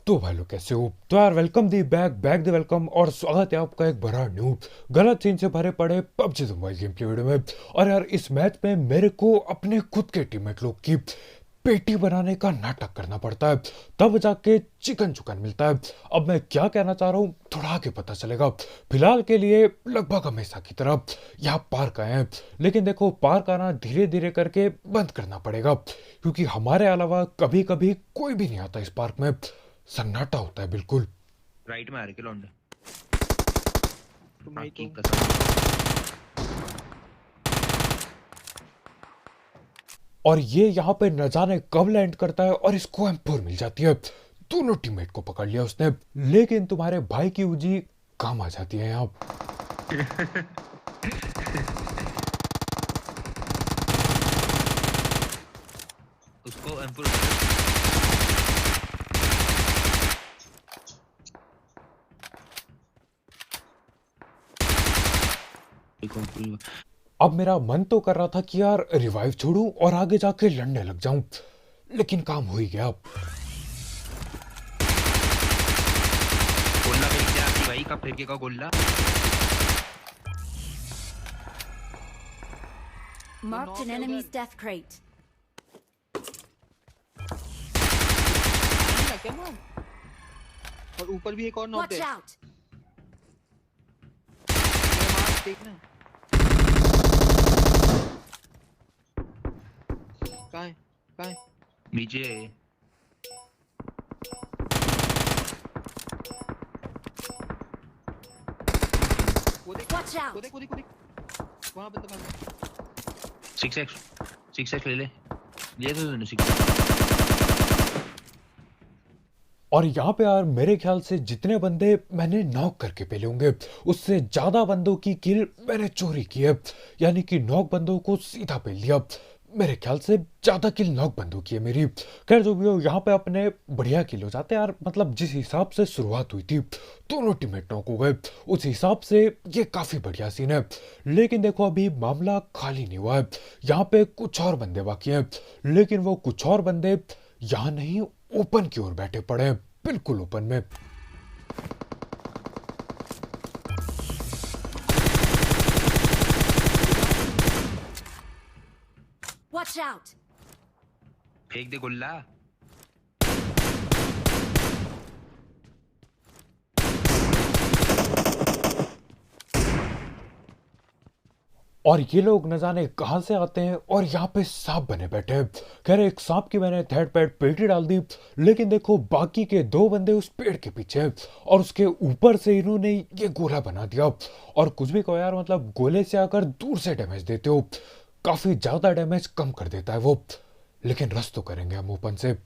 तो भाई लोग कैसे हो। तो यार welcome the back the welcome और स्वागत है आपका एक बड़ा न्यू गलत सीन से भरे पड़े PUBG mobile game play video में। और यार इस मैच में मेरे को अपने खुद के टीममेट लोग की पेटी बनाने का नाटक करना पड़ता है, तब जाके चिकन चुकन मिलता है। अब मैं क्या कहना चाह रहा हूँ थोड़ा आगे पता चलेगा। फिलहाल के लिए लगभग हमेशा की तरह यहाँ पार्क आए हैं, लेकिन देखो पार्क आना धीरे धीरे करके बंद करना पड़ेगा, क्योंकि हमारे अलावा कभी कभी कोई भी नहीं आता इस पार्क में। सन्नाटा होता है बिल्कुल। राइट में आ रहे के लौंडे तुम्हें की तो कसम। और ये यहाँ पे न जाने कब लैंड करता है और इसको M4 मिल जाती है। दोनों टीममेट को पकड़ लिया उसने, लेकिन तुम्हारे भाई की उजी काम आ जाती है यहाँ। उसको एम्पुल अब मेरा मन तो कर रहा था कि यार रिवाइव छोड़ूं और आगे जाके लड़ने लग जाऊं, लेकिन काम हो ही गया। गोल्ला फेंक दिया कि भाई कब फेंकेगा gola. Marked an enemy's death crate. क्या मार? और ऊपर भी एक और नॉक Watch है। out! मार देखना। कहाँ है? कहाँ है? नीचे है। वो देख। Watch out! वो देख। वो देख। वो देख। वहाँ बंदा मार। 6x ले ले तो तूने 6x। और यहाँ पे यार मेरे ख्याल से जितने बंदे मैंने नॉक करके पेले होंगे उससे ज्यादा बंदों की किल मैंने चोरी की है, यानी कि नॉक बंदों को सीधा पेल दिया। मेरे ख्याल से ज्यादा किल नॉक बंदों की है मेरी। खैर जो भी हो, यहाँ पे अपने बढ़िया किल हो जाते हैं यार। मतलब जिस हिसाब से शुरुआत हुई थी दोनों टीममेट नॉक हो गए, उस हिसाब से ये काफी बढ़िया सीन है। लेकिन देखो अभी मामला खाली नहीं हुआ है, यहाँ पे कुछ और बंदे बाकी हैं, लेकिन वो कुछ और बंदे यहाँ नहीं ओपन की ओर बैठे पड़े हैं, बिल्कुल ओपन में। Watch out! फेंक दे गोल्ला। और ये लोग न जाने कहां से आते हैं और यहाँ पे सांप बने बैठे हैं। खैर एक सांप की मैंने थर्ड पैड पेटी डाल दी, लेकिन देखो बाकी के दो बंदे उस पेड़ के पीछे हैं और उसके ऊपर से इन्होंने ये गोला बना दिया। और कुछ भी कहो यार, मतलब गोले से आकर दूर से डैमेज देते हो, काफी ज्यादा डैमेज कम कर देता है वो। लेकिन रस तो करेंगे हम ओपन से।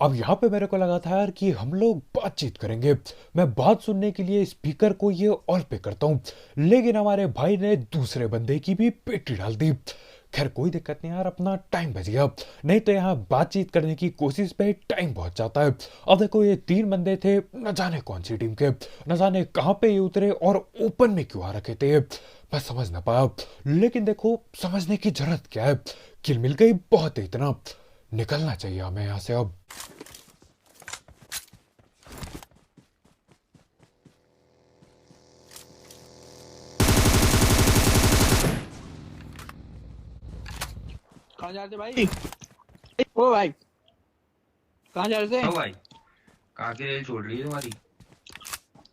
अब यहाँ पे मेरे को लगा था यार कि हम लोग बातचीत करेंगे, मैं बात सुनने के लिए स्पीकर को ये ऑल पे करता हूँ, लेकिन हमारे भाई ने दूसरे बंदे की भी पेटी डाल दी। खैर कोई दिक्कत नहीं यार, अपना टाइम बच गया, नहीं तो यहाँ बातचीत करने की कोशिश पे टाइम बहुत जाता है। अब देखो ये तीन बंदे थे, न जाने कौन सी टीम के, न जाने कहाँ पे ये उतरे और ओपन में क्यों आ रखे थे, मैं समझ ना पाया। लेकिन देखो समझने की जरूरत क्या है, किल मिल गई बहुत है, इतना निकलना चाहिए हमें यहाँ से अब। कहाँ जा रहे थे भाई? ओ भाई, कहाँ जा रहे थे? हाँ भाई कहाँ की रेल छोड़ रही है तुम्हारी?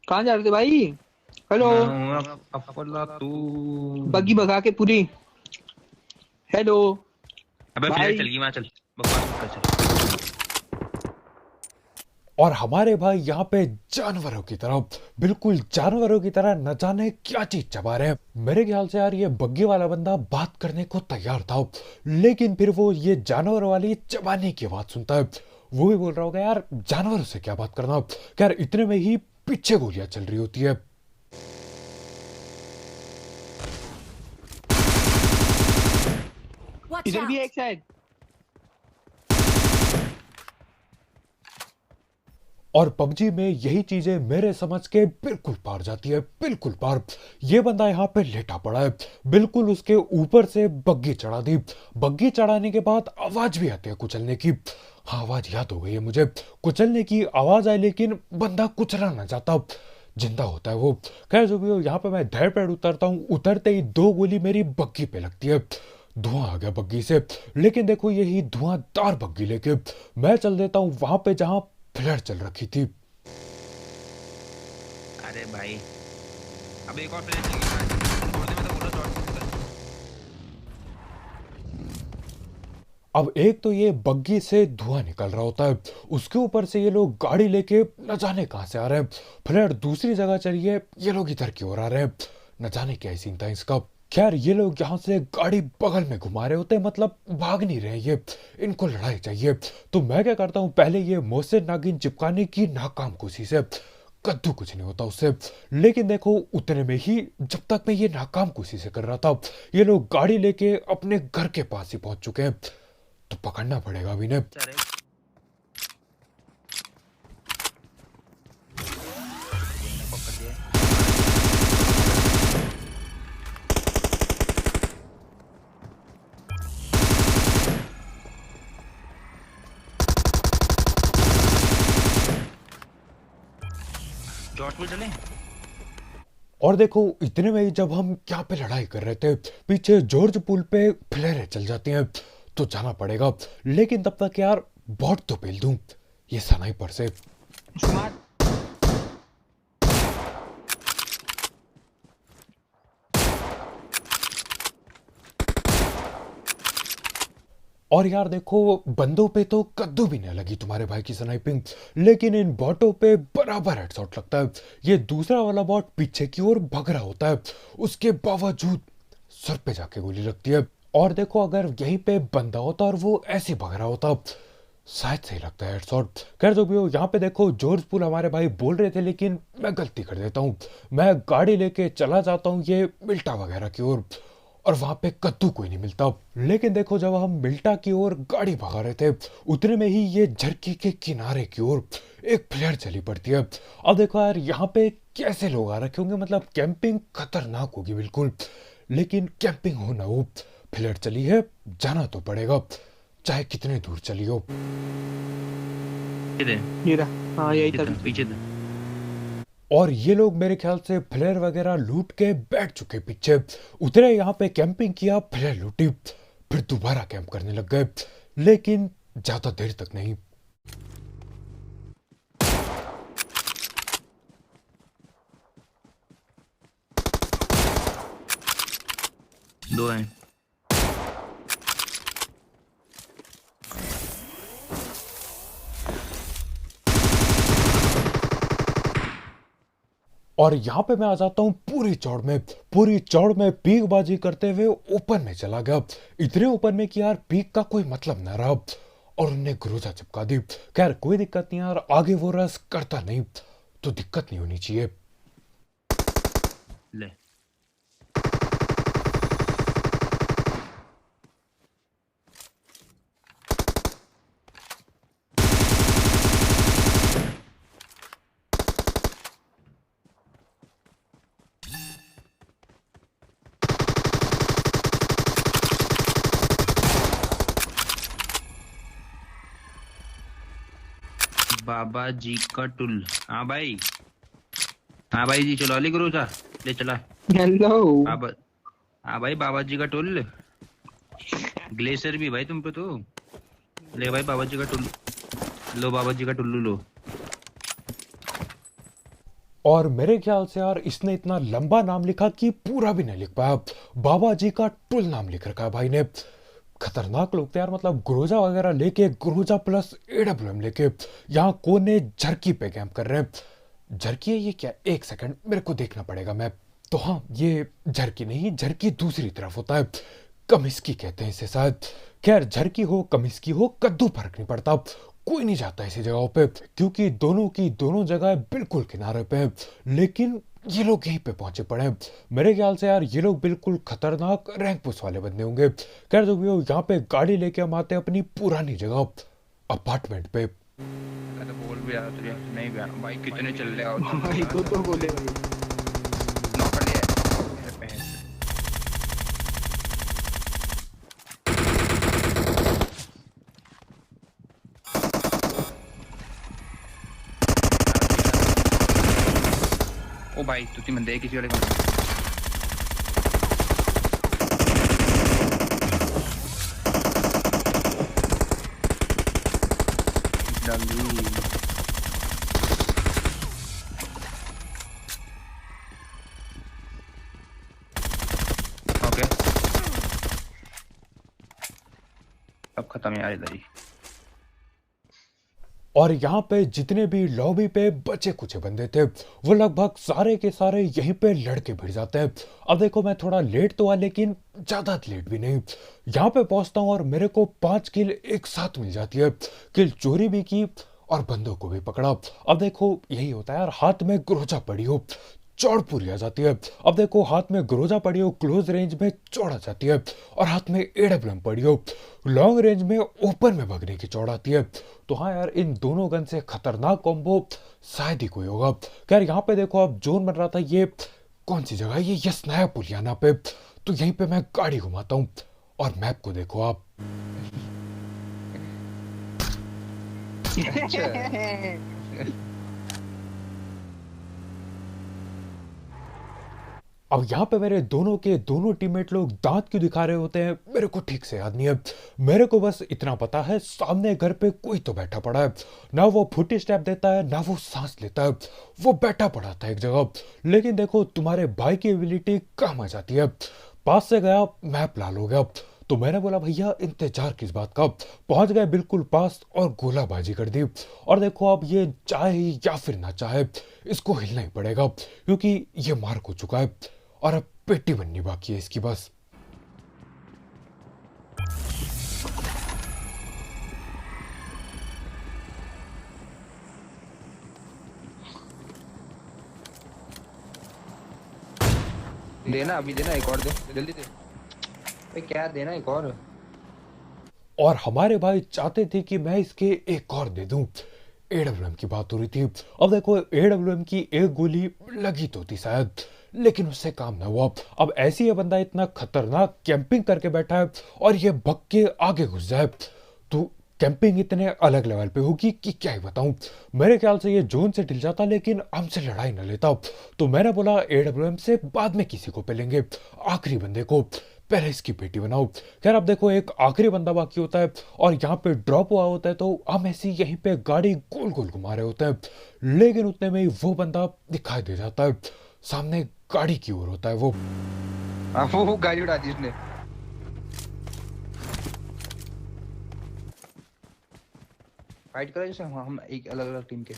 कहाँ जा रहे थे भाई? हेलो, अफला तू बग्गी भगा के पूरी। हेलो अबे भाई। फ्लैट चल गई वहाँ, चल बकवास मत कर, चल। और हमारे भाई यहाँ पे जानवरों की तरह, बिल्कुल जानवरों की तरह न जाने क्या चीज चबा रहे हैं। मेरे ख्याल से यार ये बग्गी वाला बंदा बात करने को तैयार था, लेकिन फिर वो ये जानवर वाली चबाने की बात सुनता है। वो भी बोल रहा होगा यार जानवरों से क्या बात करना। खैर इतने में ही पीछे गोलियां चल रही होती है। Watch इधर भी out! एक साइड। और पबजी में यही चीजें मेरे समझ के बिल्कुल पार जाती है, बिल्कुल पार। ये बंदा यहाँ पे लेटा पड़ा है, बिल्कुल उसके ऊपर से बग्गी चढ़ा दी। बग्गी चढ़ाने के बाद आवाज भी आती है कुचलने की। हाँ आवाज याद हो गई है मुझे, कुचलने की आवाज आई लेकिन बंदा कुचला ना जाता, जिंदा होता है वो। खैर जो भी हो, यहाँ पे मैं धैर पैर उतरता हूँ। उतरते ही 2 गोली मेरी बग्गी पे लगती है, धुआं आ गया बग्गी से। लेकिन देखो यही धुआंधार बग्गी लेके मैं चल देता हूँ वहां पे जहां फ्लैट चल रखी थी। अरे भाई अब एक और प्लेयर चाहिए, छोड़ दे, मैं तो बोला शॉट। अब एक तो ये बग्गी से धुआं निकल रहा होता है, उसके ऊपर से ये लोग गाड़ी लेके न जाने कहां से आ रहे हैं। फ्लैट दूसरी जगह चली है, ये लोग इधर की ओर आ रहे हैं, न जाने क्या सीन था इसका। खैर ये लोग यहाँ से गाड़ी बगल में घुमा रहे होते हैं, मतलब भाग नहीं रहे ये, इनको लड़ाई चाहिए। तो मैं क्या करता हूँ, पहले ये मुंह से नागिन चिपकाने की नाकाम कोशिश है, कद्दू कुछ नहीं होता उससे। लेकिन देखो उतने में ही जब तक मैं ये नाकाम कोशिश कर रहा था, ये लोग गाड़ी लेके अपने घर के पास ही पहुंच चुके हैं। तो पकड़ना पड़ेगा अभी ने। अरे पकड़ दिया। शॉट में चले। और देखो इतने में ही जब हम यहाँ पे लड़ाई कर रहे थे, पीछे जॉर्ज पुल पे फ्लेरें चल जाती हैं, तो जाना पड़ेगा। लेकिन तब तक यार बॉट तो पेल दूं ये स्नाइपर से। स्मार्ट। और यार देखो बंदों पे तो कद्दू भी नहीं लगी तुम्हारे भाई की स्नाइपिंग, लेकिन इन बॉटों पे बराबर हेडशॉट लगता है। ये दूसरा वाला बॉट पीछे की ओर भग रहा होता है, उसके बावजूद सर पे जाके गोली लगती है। और देखो अगर यहीं पे बंदा होता और वो ऐसे भग रहा होता, शायद सही लगता है हेडशॉट। खैर जो भी हो, यहाँ पे देखो जॉर्ज पुल हमारे भाई बोल रहे थे, लेकिन मैं गलती कर देता हूँ। मैं गाड़ी लेके चला जाता हूँ ये मिल्टा वगैरह की ओर, और वहां पे कद्दू कोई नहीं मिलता। लेकिन देखो जब हम मिल्टा की ओर गाड़ी भगा रहे थे, उतने में ही ये झरकी के किनारे की ओर एक फ्लेयर चली पड़ती है। अब देखो यार यहाँ पे कैसे लोग आ रखे होंगे, मतलब कैंपिंग खतरनाक होगी बिल्कुल। लेकिन कैंपिंग हो ना हो, फ्लेयर चली है, जाना तो पड़ेगा, चाहे कितने दूर चली हो। इधर ये रहा। हाँ यही था। पीछे था। और ये लोग मेरे ख्याल से फ्लेयर वगैरह लूट के बैठ चुके पीछे। उतरे यहाँ पे कैंपिंग किया, फ्लेयर लूटी, फिर दोबारा कैंप करने लग गए, लेकिन ज्यादा देर तक नहीं। दो हैं। और यहाँ पे मैं आ जाता हूँ पूरी चौड़ में पीकबाजी करते हुए ओपन में चला गया। इतने ओपन में कि यार पीक का कोई मतलब न रहा, और उनने ग्रोजा चिपका दी। खैर कोई दिक्कत नहीं यार, आगे वो रस करता नहीं तो दिक्कत नहीं होनी चाहिए। ले बाबा जी का टुल। हाँ भाई, हाँ भाई जी, चलो अली गुरु जा ले चला। हेलो। बाबा, हाँ भाई बाबा जी का टुल। ग्लेशियर भी भाई तुम पे तो। ले भाई बाबा जी का टुल, लो बाबा जी का टुल्लू लो। और मेरे ख्याल से यार इसने इतना लंबा नाम लिखा कि पूरा भी नहीं लिख पाया। बाबा जी का टुल नाम लिख रखा है भाई ने। खतरनाक लोग थे यार, मतलब ग्रोजा वगैरह लेके, ग्रोजा प्लस एडब्ल्यूएम लेके यहाँ कोने झरकी पे कैंप कर रहे हैं। झरकी है ये क्या, एक सेकंड मेरे को देखना पड़ेगा मैं। तो हाँ ये झरकी नहीं, झरकी दूसरी तरफ होता है, कमिस्की कहते हैं इसे शायद। खैर झरकी हो कमिस्की हो, कद्दू फर्क नहीं पड़ता, कोई नहीं जाता ऐसी जगहों पे, क्योंकि दोनों की दोनों जगह बिल्कुल किनारे पे है। लेकिन ये लोग यहीं पे पहुंचे पड़े हैं। मेरे ख्याल से यार ये लोग बिल्कुल खतरनाक रैंक पुश वाले बंदे होंगे। खैर जो भी हो, यहाँ पे गाड़ी लेके हम आते हैं अपनी पुरानी जगह अपार्टमेंट पे। मैं तो बोल भी रहा तुझे नहीं भी आना भाई, कितने चल रहे आओ भाई को तो बोले भाई। नॉक कर लिया मेरे पैर। ओ भाई तू ती मंदे किसी वाले को डाल दी। ओके अब खत्म यार इधर ही। और यहाँ पे जितने भी लॉबी पे बचे कुछ बंदे थे वो लगभग सारे के सारे यहीं पे लड़के भिड़ जाते हैं। अब देखो मैं थोड़ा लेट तो हुआ, लेकिन ज्यादा लेट भी नहीं। यहाँ पे पहुंचता हूँ और मेरे को 5 किल एक साथ मिल जाती है। किल चोरी भी की और बंदों को भी पकड़ा। अब देखो यही होता है यार, हाथ में ग्रोजा पड़ी हो चौड़ पूरी आ जाती है। अब देखो हाथ में ग्रोजा पड़ी हो क्लोज रेंज में चौड़ आ जाती है, और हाथ में एडब्ल्यूएम पड़ी हो लॉन्ग रेंज में ओपन में भगने की चौड़ आती है। तो हाँ यार, इन दोनों गन से खतरनाक कॉम्बो शायद ही कोई होगा। खैर यहाँ पे देखो अब जोन बन रहा था, ये कौन सी जगह है, ये यस नया पुलियाना पे। तो यहीं पे मैं गाड़ी घुमाता हूँ और मैप को देखो आप। अब यहाँ पे मेरे दोनों के दोनों टीममेट लोग दांत क्यों दिखा रहे होते हैं मेरे को ठीक से याद नहीं है। मेरे को बस इतना पता है सामने घर पे कोई तो बैठा पड़ा है, ना वो फुट स्टेप देता है ना वो सांस लेता है, वो बैठा पड़ा था एक जगह। लेकिन देखो तुम्हारे भाई की एबिलिटी काम आ जाती है। पास से गया, मैप लाल हो गया। तो मैंने बोला भैया इंतजार किस बात का, पहुंच गए बिल्कुल पास और गोलाबाजी कर दी। और देखो अब ये चाहे या फिर ना चाहे इसको हिलना ही पड़ेगा, क्योंकि ये मार हो चुका है और अब पेटी बननी बाकी है इसकी बस। देना अभी देना, एक और दे जल्दी दे भाई, क्या देना एक और हमारे भाई चाहते थे कि मैं इसके एक और दे दूं। एडब्ल्यूएम की बात हो रही थी। अब देखो एडब्ल्यूएम की एक गोली लगी तो थी शायद, लेकिन उससे काम ना हुआ। अब ऐसी ये बंदा इतना खतरनाक कैंपिंग करके बैठा है और ये भग के आगे घुस जाए, तो कैंपिंग इतने अलग लेवल पे होगी कि क्या ही बताऊं। मेरे ख्याल से ये जोन से ढिल जाता लेकिन हमसे लड़ाई न लेता। तो मैंने बोला एडब्ल्यूएम से बाद में किसी को पेलेंगे, आखिरी बंदे को पहले इसकी पेटी बनाओ। खैर अब देखो एक आखिरी बंदा बाकी होता है और यहाँ पे ड्रॉप हुआ होता है, तो हम ऐसी यहीं पे गाड़ी गोल गोल घुमा रहे होते हैं। लेकिन उतने में ही वो बंदा दिखाई दे जाता है, सामने गाड़ी की ओर होता है वो। वो गाड़ी उड़ा दी उसने। फाइट करो जैसे हम एक अलग अलग टीम के।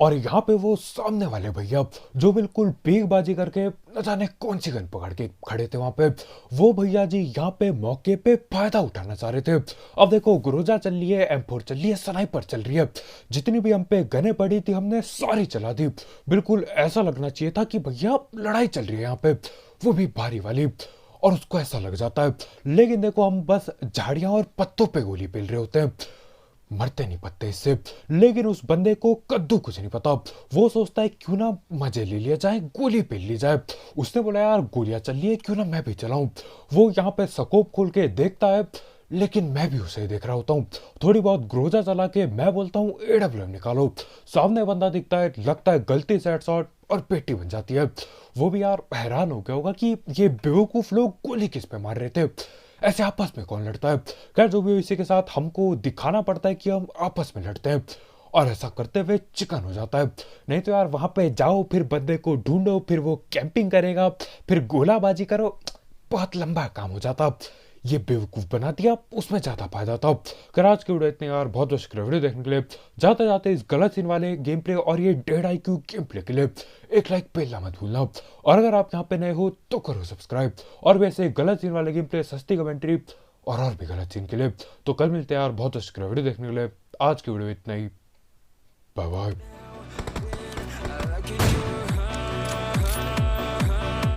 और यहाँ पे वो सामने वाले भैया जो बिल्कुल पीकबाजी करके न जाने कौन सी गन पकड़ के खड़े थे वहां पे, वो भैया जी यहाँ पे मौके पे फायदा उठाना चाह रहे थे। अब देखो ग्रोजा चल रही है, M4 चल रही है, स्नाइपर चल रही है, जितनी भी हम पे गने पड़ी थी हमने सारी चला दी। बिल्कुल ऐसा लगना चाहिए था कि भैया लड़ाई चल रही है यहाँ पे, वो भी भारी वाली, और उसको ऐसा लग जाता है। लेकिन देखो हम बस झाड़ियां और पत्तों पे गोली पेल रहे होते हैं, मरते नहीं पत्ते इससे। लेकिन उस बंदे को कद्दू कुछ नहीं पता, वो सोचता है क्यों ना मजे ले लिया जाए, गोली पेल ली जाए। उसने बोला यार गोलियां चल रही है, क्यों ना मैं भी चलाऊं। वो यहाँ पे स्कोप खोल के देखता है, लेकिन मैं भी उसे देख रहा होता हूँ। थोड़ी बहुत ग्रोजा चला के मैं बोलता हूँ एडब्ल्यूएम निकालो। सामने बंदा दिखता है, लगता है गलती से हेडशॉट और पेटी बन जाती है। वो भी यार हैरान हो गया होगा कि ये बेवकूफ लोग गोली किस पे मार रहे थे, ऐसे आपस में कौन लड़ता है। खैर जो भी हो, इसी के साथ हमको दिखाना पड़ता है कि हम आपस में लड़ते हैं, और ऐसा करते हुए चिकन हो जाता है। नहीं तो यार वहां पे जाओ, फिर बंदे को ढूंढो, फिर वो कैंपिंग करेगा, फिर गोलाबाजी करो, बहुत लंबा काम हो जाता। ये बेवकूफ़ बना दिया, उसमें ज़्यादा फायदा था। अगर आज की वीडियो इतने यार, बहुत बहुत शुक्रिया वीडियो देखने के लिए। जाते जाते इस गलत सीन वाले गेम प्ले और ये डेड IQ गेम प्ले के लिए एक लाइक पेलना मत भूलना। और अगर आप यहाँ पे नए हो तो करो सब्सक्राइब। और वैसे गलत सीन वाले गेम प्ले, सस्ती कमेंट्री और भी गलत सीन के लिए तो कल मिलते हैं यार। बहुत बहुत शुक्रिया वीडियो देखने के लिए। आज की वीडियो इतना ही, बाय बाय।